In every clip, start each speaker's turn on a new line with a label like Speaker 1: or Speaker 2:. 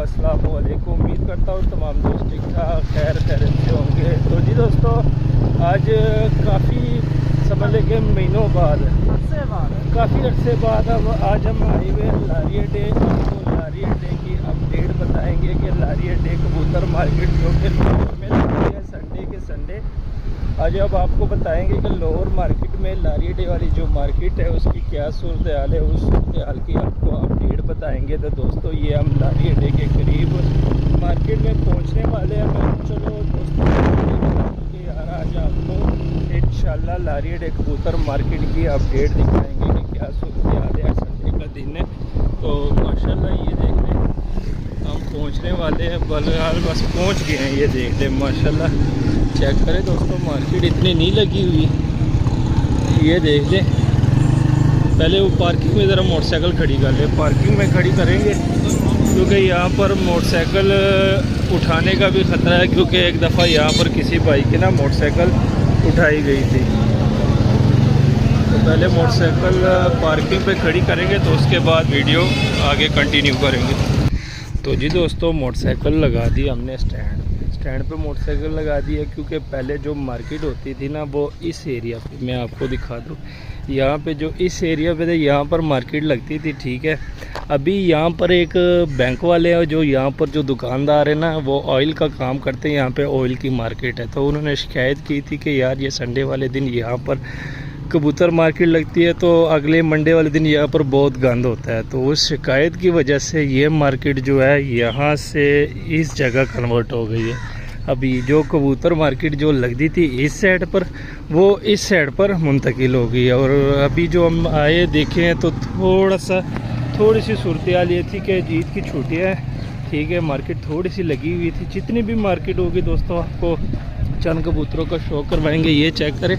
Speaker 1: अस्सलाम वालेकुम। उम्मीद करता हूँ तमाम दोस्त ठीक ठाक खैरियत से होंगे। तो जी दोस्तों, आज काफ़ी समझ लें महीनों बाद काफ़ी अरसे बाद आज हम आए हुए लारी अड्डे। आपको लारी अड्डे की अपडेट बताएंगे कि लारी अड्डे कबूतर मार्केट जो कि लाहौर में लगती है संडे के संडे। आज अब आपको बताएंगे कि लाहौर मार्केट में लारी अड्डे वाली जो मार्केट है उसकी क्या सूरत हाल है, उस सूरत हाल की आपको अपडेट बताएंगे। तो दोस्तों, ये हम लारी अड्डे के करीब मार्केट में पहुंचने वाले हैं। मैं चलो दोस्तों कि यार आज आपको इंशाल्लाह लारी अड्डे कबूतर मार्केट की अपडेट दिखाएंगे कि क्या सूरत हाल है। संडे का दिन है तो माशाल्लाह ये देख लें हम पहुँचने वाले हैं, बलहाल बस पहुँच गए हैं। ये देख लें माशाल्लाह, चेक करें दोस्तों, मार्केट इतनी नहीं लगी हुई। ये देख लें, पहले वो पार्किंग में ज़रा मोटरसाइकिल खड़ी कर ले। पार्किंग में खड़ी करेंगे क्योंकि यहाँ पर मोटरसाइकिल उठाने का भी ख़तरा है, क्योंकि एक दफ़ा यहाँ पर किसी भाई की ना मोटरसाइकिल उठाई गई थी। तो पहले मोटरसाइकिल पार्किंग पे खड़ी करेंगे तो उसके बाद वीडियो आगे कंटिन्यू करेंगे। तो जी दोस्तों, मोटरसाइकिल लगा दी हमने स्टैंड पे मोटरसाइकिल लगा दी है, क्योंकि पहले जो मार्केट होती थी ना वो इस एरिया पे, मैं आपको दिखा दूँ, यहाँ पे जो इस एरिया पे थे यहाँ पर मार्केट लगती थी। ठीक है, अभी यहाँ पर एक बैंक वाले हैं जो यहाँ पर जो दुकानदार है ना वो ऑयल का काम करते हैं, यहाँ पे ऑयल की मार्केट है। तो उन्होंने शिकायत की थी कि यार ये संडे वाले दिन यहाँ पर कबूतर मार्केट लगती है तो अगले मंडे वाले दिन यहाँ पर बहुत गंद होता है। तो उस शिकायत की वजह से ये मार्केट जो है यहाँ से इस जगह कन्वर्ट हो गई है। अभी जो कबूतर मार्केट जो लगती थी इस साइड पर वो इस साइड पर मुंतकिल हो गई है। और अभी जो हम आए देखे हैं तो थोड़ी सी सूरत हाल ये थी कि ईद की छुट्टियाँ हैं। ठीक है, मार्केट थोड़ी सी लगी हुई थी। जितनी भी मार्केट होगी दोस्तों आपको चंद कबूतरों का शो करवाएंगे। ये चेक करें,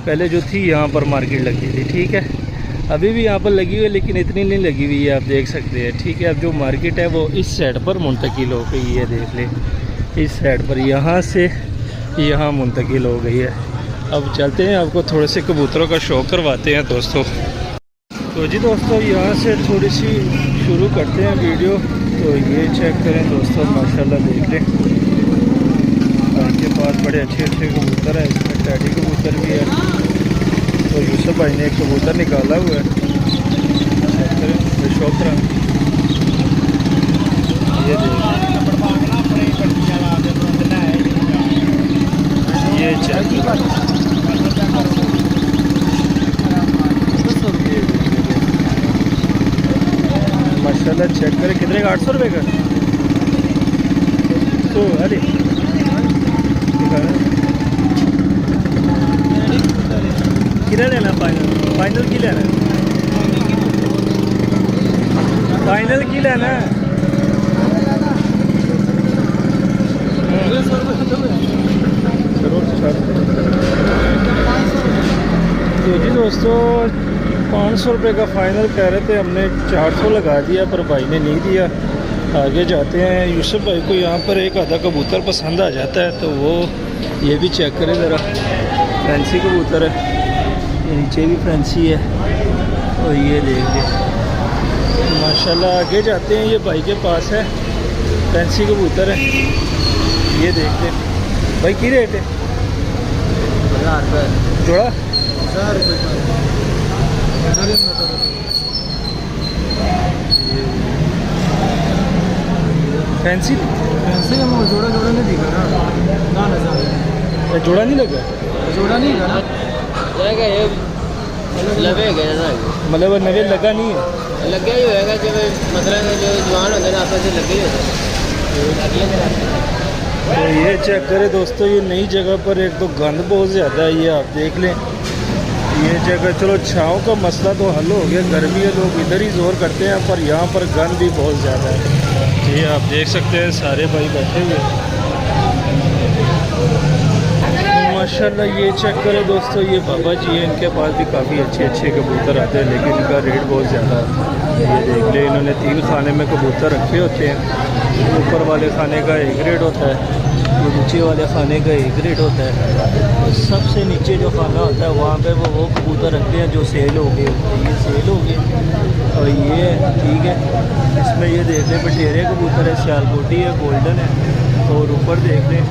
Speaker 1: पहले जो थी यहाँ पर मार्केट लगी थी। ठीक है, अभी भी यहाँ पर लगी हुई है लेकिन इतनी नहीं लगी हुई है, आप देख सकते हैं। ठीक है, अब जो मार्केट है वो इस साइड पर मुंतकिल हो गई है। देख लें, इस साइड पर यहाँ से यहाँ मुंतकिल हो गई है। अब चलते हैं, आपको थोड़े से कबूतरों का शो करवाते हैं दोस्तों। तो जी दोस्तों, यहाँ से थोड़ी सी शुरू करते हैं वीडियो। तो ये चेक करें दोस्तों, माशाल्लाह देख लें, इनके पास बड़े अच्छे कबूतर हैं। इसमें टैडी कबूतर भी है। तो यूसुफ भाई ने एक कबूतर निकाला हुआ है, चेक करें, शौकरा। ये देख, ये चेक माशाल्लाह, चेक करें कितने का, 800 रुपये का। तो अरे कितना लेना, फाइनल की लेना, फाइनल की लेना है। तो जी दोस्तों, 500 रुपये का फ़ाइनल कह रहे थे, हमने 400 लगा दिया पर भाई ने नहीं दिया। आगे जाते हैं। यूसुफ भाई को यहाँ पर एक आधा कबूतर पसंद आ जाता है तो वो ये भी चेक करें ज़रा, फैंसी कबूतर है, ये नीचे भी फैंसी है। और ये देख लें माशाल्लाह, आगे जाते हैं, ये भाई के पास है, फैंसी कबूतर है। ये देखते हैं भाई, की रेट है? 1000 रुपये जोड़ा। 1000 रुपये फैंसी का जोड़ा नहीं दिखा ना, जोड़ा नहीं लगा, जोड़ा नहीं लगा जाएगा ये, मतलब नवे लगा नहीं है, लगे ही होएगा जब मतलब जो जवान होते हैं आपस में लगे ही होते हैं। तो ये चेक करें दोस्तों, ये नई जगह पर एक तो गंद बहुत ज़्यादा है, ये आप देख लें। ये जगह चलो छाँव का मसला तो हल हो गया, गर्मी है लोग इधर ही जोर करते हैं, पर यहाँ पर गंद भी बहुत ज़्यादा है। ये आप देख सकते हैं सारे भाई बैठे हुए माशाल्लाह। ये चेक करें दोस्तों, ये बाबा जी हैं, इनके पास भी काफ़ी अच्छे कबूतर आते हैं लेकिन इनका रेट बहुत ज़्यादा है। ये देख लें, इन्होंने 3 खाने में कबूतर रखे होते हैं, ऊपर वाले खाने का एक रेट होता है, वो नीचे वाले खाने का एक रेट होता है, और सबसे नीचे जो खाना होता है वहाँ पे वो कबूतर रखते हैं जो सेल हो गए होते हैं। ये सेल हो गए और ये है, ठीक है। इसमें ये देख लें बटेरे कबूतर है, सियालकोटी है, गोल्डन है। और ऊपर देख लें,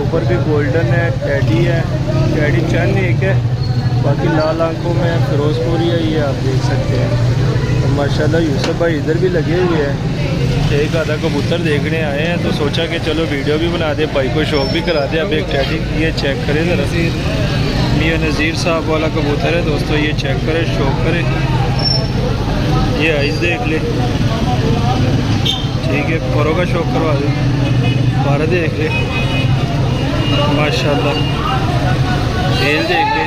Speaker 1: ऊपर भी गोल्डन है, टैडी है, टैडी चंद एक है, बाकी लाल आंखों में फिरोजपुरी है, ये आप देख सकते हैं। तो माशाल्लाह यूसुफ भाई इधर भी लगे हुए हैं, एक आधा कबूतर देखने आए हैं, तो सोचा कि चलो वीडियो भी बना दे, भाई को शौक भी करा दे। अब एक टैडी ये चेक करें ज़रा, मियां नज़ीर साहब वाला कबूतर है दोस्तों, ये चेक करें, शौक करें, ये आइज़ देख ले, ठीक है, परों का शौक करवा दे, बारह देख ले माशाल्लाह, खेल देख ले।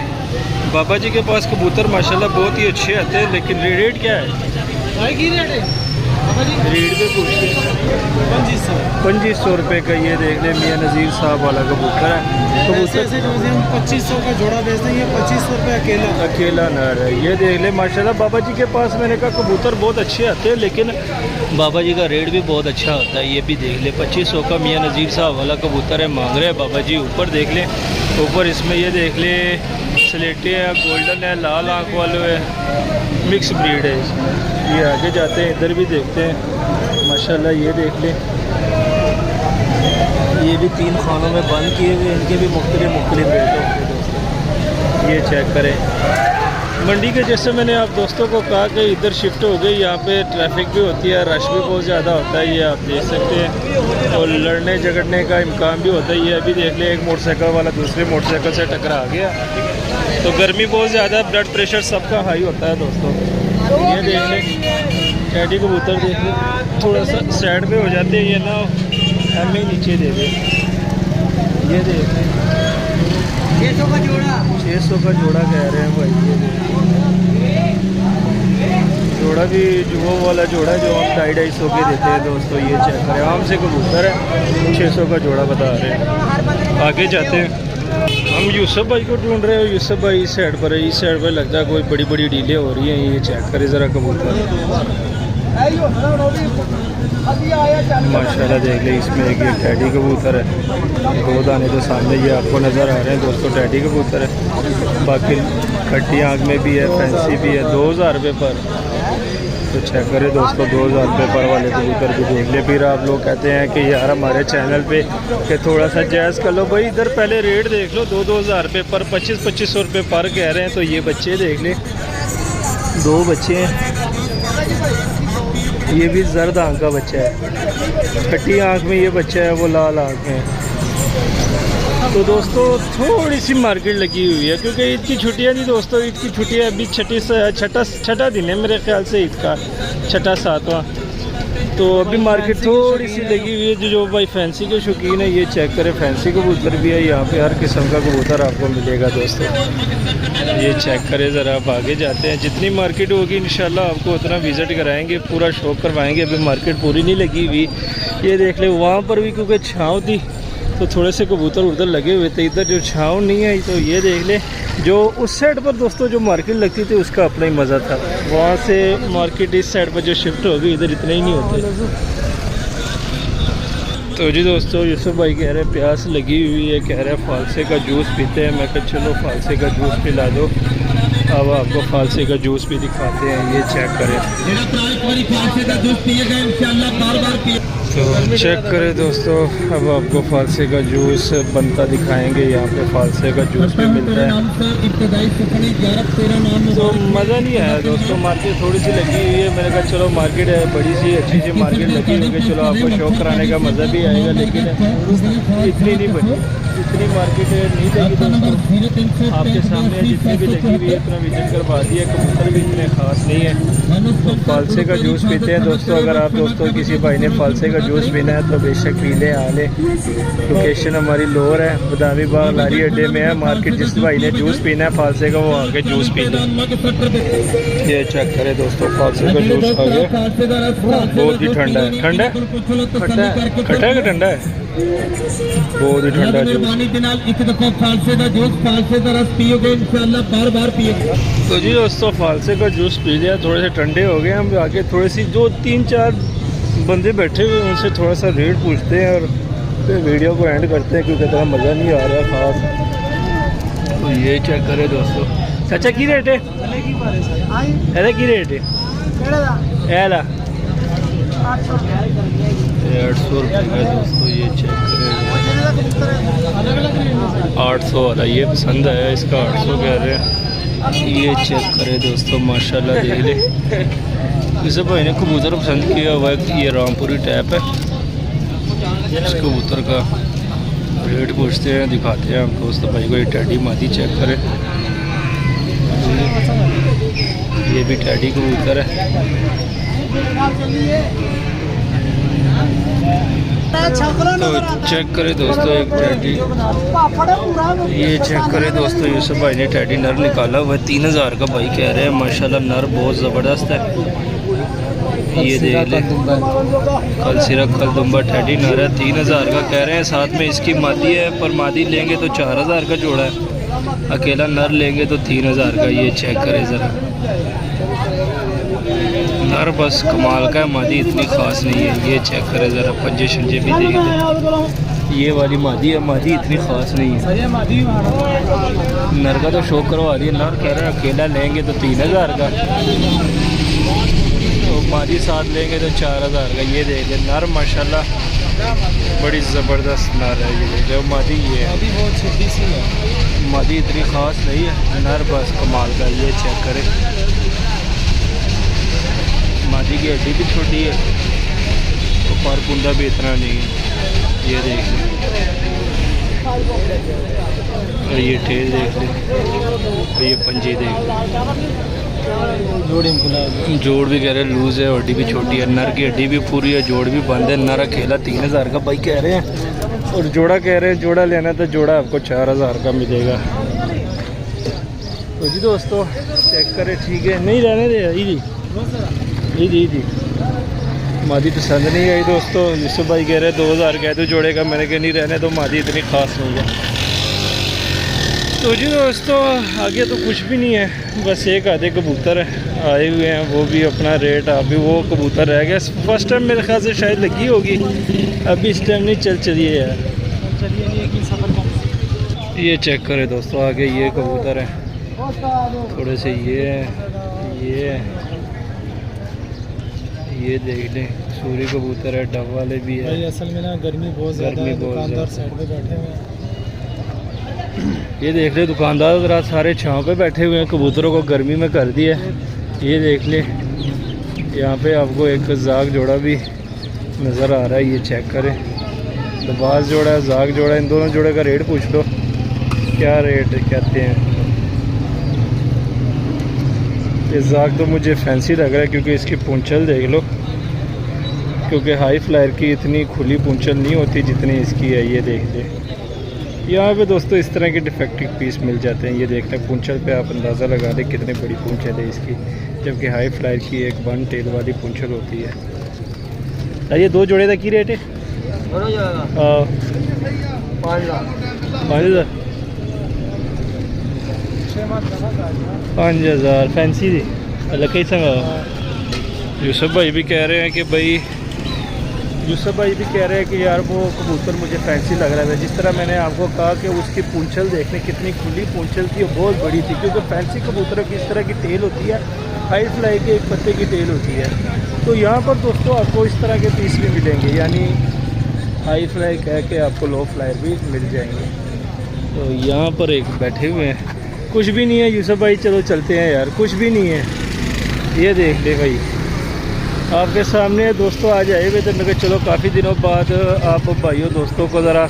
Speaker 1: बाबा जी के पास कबूतर माशाल्लाह बहुत ही अच्छे आते हैं, लेकिन रेट क्या है? रेट पे पूछते हैं 2500 रुपये का। ये देख ले मियां नज़ीर साहब वाला कबूतर है। कबूतर
Speaker 2: से जो हम 2500 का जोड़ा बेचते हैं, ये 2500 रुपये
Speaker 1: अकेला नर है। ये देख ले माशाल्लाह बाबा जी के पास मैंने कहा कबूतर बहुत अच्छे आते हैं, लेकिन बाबा जी का रेट भी बहुत अच्छा होता है। ये भी देख ले 2500 का मियां नज़ीर साहब वाला कबूतर है, मांग रहे हैं बाबा जी। ऊपर देख ले, ऊपर इसमें ये देख ले स्लेटे है, गोल्डन है, लाल आँख वाले है, मिक्स ब्रीड है इसमें। ये आगे जाते हैं, इधर भी देखते हैं माशाल्लाह। ये देख ले, ये भी 3 खानों में बंद किए हुए, इनके भी मुख्तलिफ रेट होते हैं दोस्तों। ये चेक करें मंडी के, जैसे मैंने आप दोस्तों को कहा कि इधर शिफ्ट हो गई, यहाँ पे ट्रैफिक भी होती है, रश भी बहुत ज़्यादा होता है, ये आप देख सकते हैं, और लड़ने झगड़ने का इम्कान भी होता है। ये अभी देख ले एक मोटरसाइकिल वाला दूसरे मोटरसाइकिल से टकरा गया, तो गर्मी बहुत ज़्यादा, ब्लड प्रेशर सबका हाई होता है दोस्तों। ये देख ले टैडी कबूतर देख ले, थोड़ा सा साइड पे हो जाते हैं, ये ना हमें नीचे दे दे। ये देख ले 600 का जोड़ा कह रहे हैं भाई। ये जोड़ा भी वो वाला जोड़ा जो हम 250 के देते हैं दोस्तों। ये चेक करें, आम से कबूतर है, 600 का जोड़ा बता रहे हैं। आगे जाते हैं, हम यूसुफ भाई को ढूंढ रहे हो। यूसुफ भाई इस साइड पर है, इस साइड पर लगता है कोई बड़ी बड़ी डीलें हो रही हैं। ये चेक करें ज़रा कबूतर माशाल्लाह देख ले, इसमें एक टैडी कबूतर है, 2 दाने तो सामने ये आपको नज़र आ रहे हैं दोस्तों, टैडी कबूतर है। बाकी खट्टी आँख में भी है, फैंसी भी है, 2000 रुपये पर। तो चेक करें दोस्तों, 2000 रुपये पर वाले कबूतर भी देख ले। फिर आप लोग कहते हैं कि यार हमारे चैनल पे कि थोड़ा सा जायज़ कर लो, भाई इधर पहले रेट देख लो, 2-2000 रुपये पर, 2500 रुपये पर कह रहे हैं। तो ये बच्चे देख ले, 2 बच्चे हैं, ये भी जर्द आँख का बच्चा है, खट्टी आँख में ये बच्चा है, वो लाल आँख में। तो दोस्तों थोड़ी सी मार्केट लगी हुई है, क्योंकि ईद की छुट्टियाँ थी दोस्तों, ईद की छुट्टियाँ अभी छठा दिन है मेरे ख्याल से, ईद का 6-7वां। तो अभी मार्केट थोड़ी सी लगी हुई है। जो भाई फैंसी के शौकीन है, ये चेक करें, फैंसी कबूतर भी है यहाँ पे, हर किस्म का कबूतर आपको मिलेगा दोस्तों। ये चेक करें ज़रा, आप आगे जाते हैं, जितनी मार्केट होगी इंशाल्लाह आपको उतना विज़िट कराएंगे, पूरा शौक करवाएंगे। अभी मार्केट पूरी नहीं लगी हुई। ये देख ले, वहाँ पर भी क्योंकि छाँव थी तो थोड़े से कबूतर उधर लगे हुए थे, इधर जो छाँव नहीं आई। तो ये देख ले, जो उस साइड पर दोस्तों जो मार्केट लगती थी उसका अपना ही मज़ा था, वहाँ से मार्केट इस साइड पर जो शिफ्ट हो गई, इधर इतने ही नहीं होते। तो जी दोस्तों यूसुफ भाई कह रहे हैं प्यास लगी हुई है, कह रहे हैं फालसे का जूस पीते हैं। मैं कहा चलो फालसे का जूस पिला दो। अब आपको फालसे का जूस भी दिखाते हैं, ये चेक करें। तो चेक करें दोस्तों, अब आपको फालसे का जूस बनता दिखाएंगे। यहाँ पे फालसे का जूस भी मिलता है, तो मज़ा नहीं आया दोस्तों। मार्केट थोड़ी सी लगी हुई है, मैंने कहा चलो मार्केट है बड़ी सी अच्छी सी मार्केट लगी हुई है, चलो आपको शौक कराने का मज़ा भी आएगा, लेकिन इतनी नहीं बनी, इतनी मार्केट नहीं लगी दोस्तों। आपके सामने जितनी भी लगी हुई है इतना विजिट करवा दिया। कबूतर भी इतने ख़ास नहीं है। तो फालसे का जूस पीते हैं दोस्तों। अगर आप दोस्तों किसी भाई ने फालसे का जूस पीना है तो बेशक पी लें, आ लें। लोकेशन हमारी लोअर है, बदामी बाग लारी अड्डे में है मार्केट। जिस भाई ने जूस पीना है फालसे का वो आके जूस पी लें। ये चेक करें दोस्तों, फालसे का जूस आ गया, बहुत ही ठंडा है। ठंडा है, खट्टा है, खट्टा है कि ठंडा है? बहुत ही ठंडा जूस। तो जी दोस्तों फालसे का जूस पी लिया, थोड़े से ठंडे हो गए। हम आगे थोड़ी सी जो 3-4 बंदे बैठे हुए उनसे थोड़ा सा रेट पूछते हैं और तो वीडियो को एंड करते हैं क्योंकि इतना मज़ा नहीं आ रहा ख़ास। तो ये चेक करें दोस्तों। चाचा की रेट है? अरे की रेट है? एला 800 रुपये दोस्तों। ये चेक करें 800 वाला, ये पसंद आया, इसका 800 कह रहे हैं। ये चेक करें दोस्तों, माशाल्लाह देख ले। इसे भाई ने कबूतर पसंद किया हुआ है। ये रामपुरी टैप है। इस कबूतर का रेट पूछते हैं, दिखाते हैं हम दोस्त भाई को। ये टैडी मादी चेक करें, ये भी टैडी कबूतर है। तो चेक करें दोस्तों एक टैडी, ये चेक करें दोस्तों। यूसुफ भाई ने टैडी नर निकाला हुआ है, 3000 का भाई कह रहे हैं। माशाल्लाह नर बहुत ज़बरदस्त है। ये देख ले, कल सिरा कल दुम्बा टैडी नर है, 3000 का कह रहे हैं। साथ में इसकी मादी है, पर मादी लेंगे तो 4000 का जोड़ा है, अकेला नर लेंगे तो 3000 का। ये चेक करें ज़रा, नर बस कमाल का है, मादी इतनी ख़ास नहीं है। ये चेक करें ज़रा, पंजे शंजे भी देख लें। ये वाली मादी है, मादी इतनी ख़ास नहीं है। नर का तो शौक करवा दिया, नर कह रहे हैं अकेला लेंगे तो 3000 का, तो मादी साथ लेंगे तो 4000 का। ये देख लें नर, माशाल्लाह बड़ी ज़बरदस्त नर है। ये देख मादी, ये है बहुत छोटी सी है, मादी इतनी ख़ास नहीं है, नर बस कमाल का। ये चेक करें, मादी की हड्डी भी छोटी है तो पर कुंदा भी इतना नहीं है। ये देख लें, और ये टेल देख लें, और ये पंजे देख लें। जोड़ भी कह रहे हैं लूज़ है, हड्डी भी छोटी है। नर की हड्डी भी पूरी है, जोड़ भी बंद है। नर अकेला 3000 का भाई कह रहे हैं, और जोड़ा कह रहे हैं जोड़ा लेना तो जोड़ा आपको 4000 का मिलेगा। तो जी दोस्तों चेक करें, ठीक है, नहीं रहने दे जी मादी पसंद नहीं आई दोस्तों। यूसुफ भाई कह रहे 2000 कह दो जोड़े का, मैंने कहा नहीं रहने तो, मादी इतनी ख़ास नहीं है। तो जी दोस्तों आगे तो कुछ भी नहीं है, बस एक आधे कबूतर आए हुए हैं, वो भी अपना रेट अभी वो कबूतर रह गया। फर्स्ट टाइम मेरे ख्याल से शायद लगी होगी, अभी इस टाइम नहीं चलिए यार। ये चेक करें दोस्तों, आगे ये कबूतर है, थोड़े से ये देख लें, सूरी कबूतर है, डब वाले भी है।
Speaker 2: भाई असल में ना गर्मी बहुत ज़्यादा है, दुकानदार साइड पे बैठे हुए हैं।
Speaker 1: ये देख ले दुकानदार रात सारे छाँव पे बैठे हुए हैं, कबूतरों को गर्मी में कर दिया है। ये देख ले, यहाँ पे आपको एक जाग जोड़ा भी नज़र आ रहा है। ये चेक करें, दबाज जोड़ा है, जाग जोड़ा है, इन दोनों जोड़े का रेट पूछ लो क्या रेट कहते हैं। ये जाग तो मुझे फैंसी लग रहा है क्योंकि इसकी पूंछल देख लो, क्योंकि हाई फ्लायर की इतनी खुली पूंछल नहीं होती जितनी इसकी है। ये देख ले, यहाँ पे दोस्तों इस तरह के डिफेक्टिव पीस मिल जाते हैं। ये देख लें पूंछल पे आप अंदाज़ा लगा दें कितनी बड़ी पूंछल है इसकी, जबकि हाई फ्लायर की एक वन टेल वाली पूंछल होती है। ये दो जोड़े का की रेट है? 5000 फैंसी दी अलग ही संगा। यूसुफ भाई भी कह रहे हैं कि यार वो कबूतर मुझे फैंसी लग रहा है। जिस तरह मैंने आपको कहा कि उसकी पूंछल देखने कितनी खुली पूंछल थी, बहुत बड़ी थी, क्योंकि फैंसी कबूतरों की इस तरह की टेल होती है, हाई फ्लाई के एक पत्ते की टेल होती है। तो यहाँ पर दोस्तों आपको इस तरह के पीस भी मिलेंगे, यानी हाई फ्लाई कह के आपको लो फ्लायर भी मिल जाएंगे। तो यहाँ पर एक बैठे हुए हैं, कुछ भी नहीं है यूसुफ भाई, चलो चलते हैं यार, कुछ भी नहीं है। ये देख ले भाई आपके सामने दोस्तों आ जाए हुए, तो मैं चलो काफ़ी दिनों बाद आप भाइयों दोस्तों को ज़रा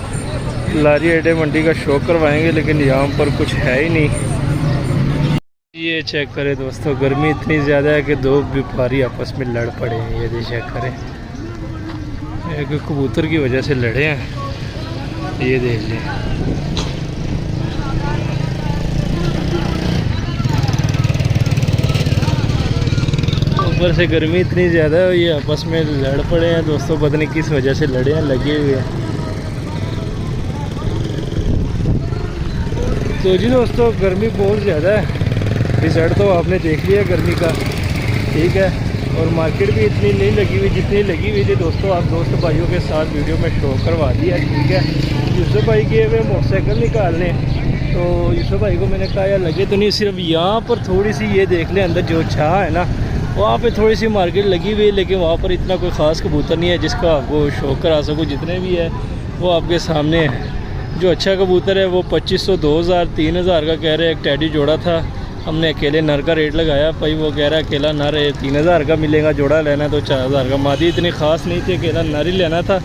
Speaker 1: लारी अड्डे मंडी का शो करवाएंगे, लेकिन यहाँ पर कुछ है ही नहीं। ये चेक करें दोस्तों, गर्मी इतनी ज़्यादा है कि दो व्यापारी आपस में लड़ पड़े हैं। ये चेक करें, एक कबूतर की वजह से लड़े हैं। ये देख लें, ऊपर से गर्मी इतनी ज़्यादा है, ये आपस में लड़ पड़े हैं दोस्तों, पता नहीं किस वजह से लड़े हैं, लगे हुए हैं। तो जी दोस्तों गर्मी बहुत ज़्यादा है, रिजल्ट तो आपने देख लिया गर्मी का, ठीक है। और मार्केट भी इतनी नहीं लगी हुई जितनी लगी हुई थी दोस्तों। आप दोस्त भाइयों के साथ वीडियो में शो करवा दिया, ठीक है। यूसुफ भाई गए हुए मोटरसाइकिल निकालने, तो यूसुफ भाई को मैंने कहा यार लगे तो नहीं, सिर्फ यहाँ पर थोड़ी सी ये देख लें अंदर जो छा है ना, वहाँ पे थोड़ी सी मार्केट लगी हुई है, लेकिन वहाँ पर इतना कोई ख़ास कबूतर नहीं है जिसका आपको शो करा सकूँ। जितने भी है वो आपके सामने है। जो अच्छा कबूतर है वो 2500, 2000, 3000 का कह रहे हैं। एक टैडी जोड़ा था, हमने अकेले नर का रेट लगाया, भाई वो कह रहा है अकेला नर है 3000 का मिलेगा, जोड़ा लेना तो 4000 का। मादी इतनी ख़ास नहीं थी, अकेला नर ही लेना था,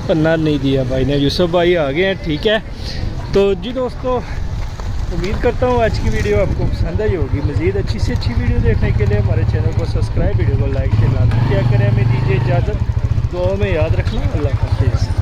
Speaker 1: पर नर नहीं दिया भाई ने। यूसुफ भाई आ गए हैं, ठीक है। तो जी दोस्तों, उम्मीद करता हूँ आज की वीडियो आपको पसंद आई होगी। मज़ीद अच्छी से अच्छी वीडियो देखने के लिए हमारे चैनल को सब्सक्राइब, वीडियो को लाइक से लाजमी किया करें। हमें दीजिए इजाज़त, दुआ में याद रखना। अल्लाह हाफ़िज़।